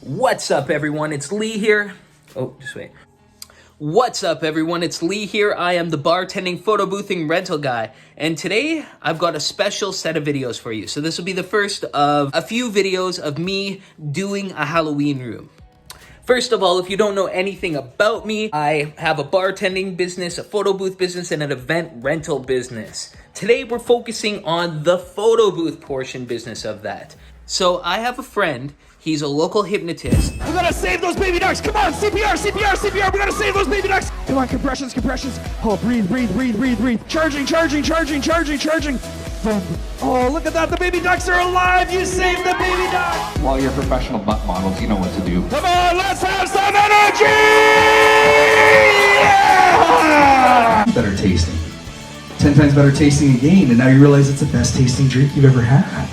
What's up, everyone? It's Lee here. Oh, just wait. What's up, everyone? It's Lee here. I am the bartending, photo boothing, rental guy. And today, I've got a special set of videos for you. So this will be the first of a few videos of me doing a Halloween room. First of all, if you don't know anything about me, I have a bartending business, a photo booth business, and an event rental business. Today, we're focusing on the photo booth portion business of that. So I have a friend. He's a local hypnotist. We gotta save those baby ducks. Come on, CPR, CPR, CPR. We gotta save those baby ducks. Come on, compressions, compressions. Oh, breathe, breathe, breathe, breathe, breathe. Charging, charging, charging, charging, charging. Oh, look at that. The baby ducks are alive. You saved the baby duck. While you're professional butt models, you know what to do. Come on, let's have some energy. Yeah! Better tasting. 10 times better tasting again, and now you realize it's the best tasting drink you've ever had.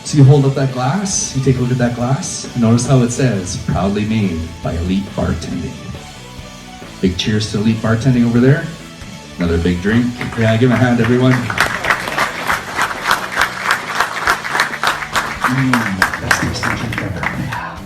So you hold up that glass, you take a look at that glass, and notice how it says, proudly made by Elite Bartending. Big cheers to Elite Bartending over there. Another big drink. Yeah, give him a hand, everyone. Best tasting drink ever. Yeah.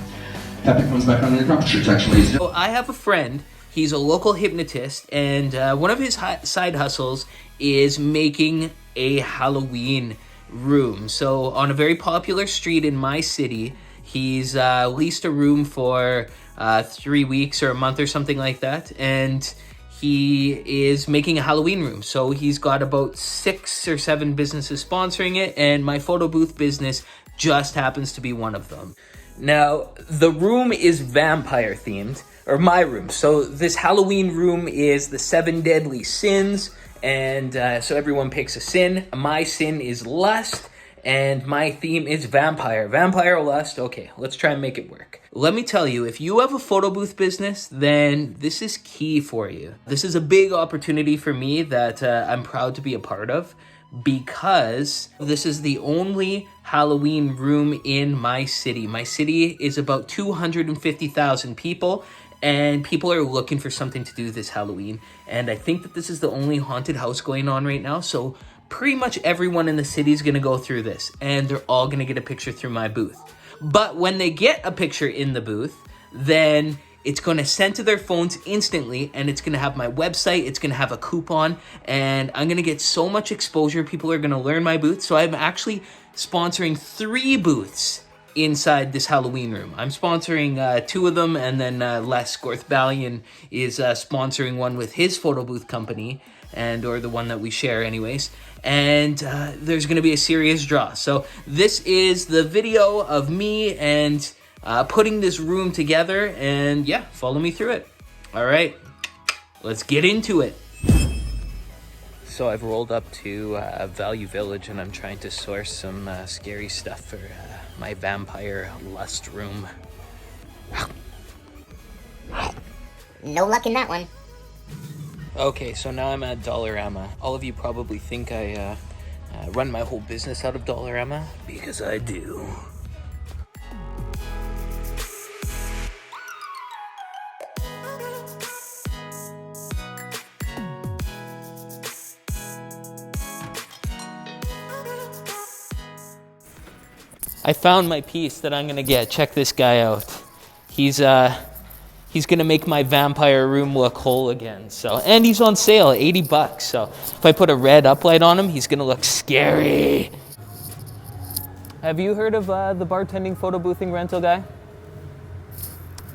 That comes back on the crop church, actually. So I have a friend. He's a local hypnotist, and one of his side hustles is making a Halloween room. So on a very popular street in my city, he's leased a room for 3 weeks or a month or something like that, and he is making a Halloween room. So he's got about 6 or 7 businesses sponsoring it, and my photo booth business just happens to be one of them. Now, the room is vampire themed, or my room. So this Halloween room is the 7 deadly sins. And so everyone picks a sin. My sin is lust, and my theme is vampire. Vampire or lust? Okay, let's try and make it work. Let me tell you, if you have a photo booth business, then this is key for you. This is a big opportunity for me that I'm proud to be a part of, because this is the only Halloween room in my city. My city is about 250,000 people. And people are looking for something to do this Halloween. And I think that this is the only haunted house going on right now. So pretty much everyone in the city is going to go through this. And they're all going to get a picture through my booth. But when they get a picture in the booth, then it's going to send to their phones instantly. And it's going to have my website. It's going to have a coupon. And I'm going to get so much exposure. People are going to learn my booth. So I'm actually sponsoring 3 booths inside this Halloween room. I'm sponsoring 2 of them, and then Les Gorothbalion is sponsoring one with his photo booth company, or the one that we share anyways. And there's going to be a serious draw. So this is the video of me and putting this room together, and yeah, follow me through it. All right, let's get into it. So I've rolled up to Value Village, and I'm trying to source some scary stuff for my vampire lust room. No luck in that one. Okay, so now I'm at Dollarama. All of you probably think I run my whole business out of Dollarama, because I do. I found my piece that I'm gonna get. Check this guy out. He's gonna make my vampire room look whole again. So, and he's on sale, $80. So if I put a red uplight on him, he's gonna look scary. Have you heard of the bartending, photo boothing, rental guy?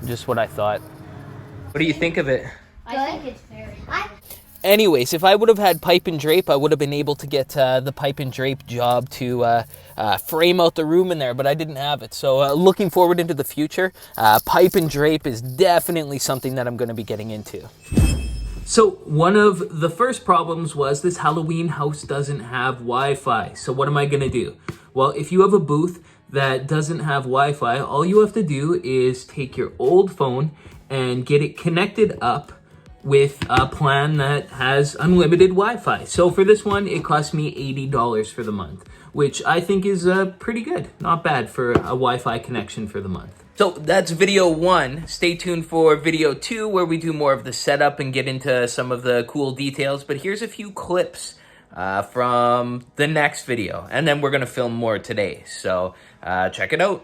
Just what I thought. What do you think of it? I think it's very good. Anyways, if I would have had pipe and drape, I would have been able to get the pipe and drape job to frame out the room in there, but I didn't have it. So looking forward into the future, pipe and drape is definitely something that I'm going to be getting into. So one of the first problems was this Halloween house doesn't have Wi-Fi. So what am I going to do? Well, if you have a booth that doesn't have Wi-Fi, all you have to do is take your old phone and get it connected up with a plan that has unlimited Wi-Fi. So for this one, it cost me $80 for the month, which I think is pretty good. Not bad for a Wi-Fi connection for the month. So that's video 1. Stay tuned for video 2, where we do more of the setup and get into some of the cool details. But here's a few clips from the next video, and then we're gonna film more today. So check it out.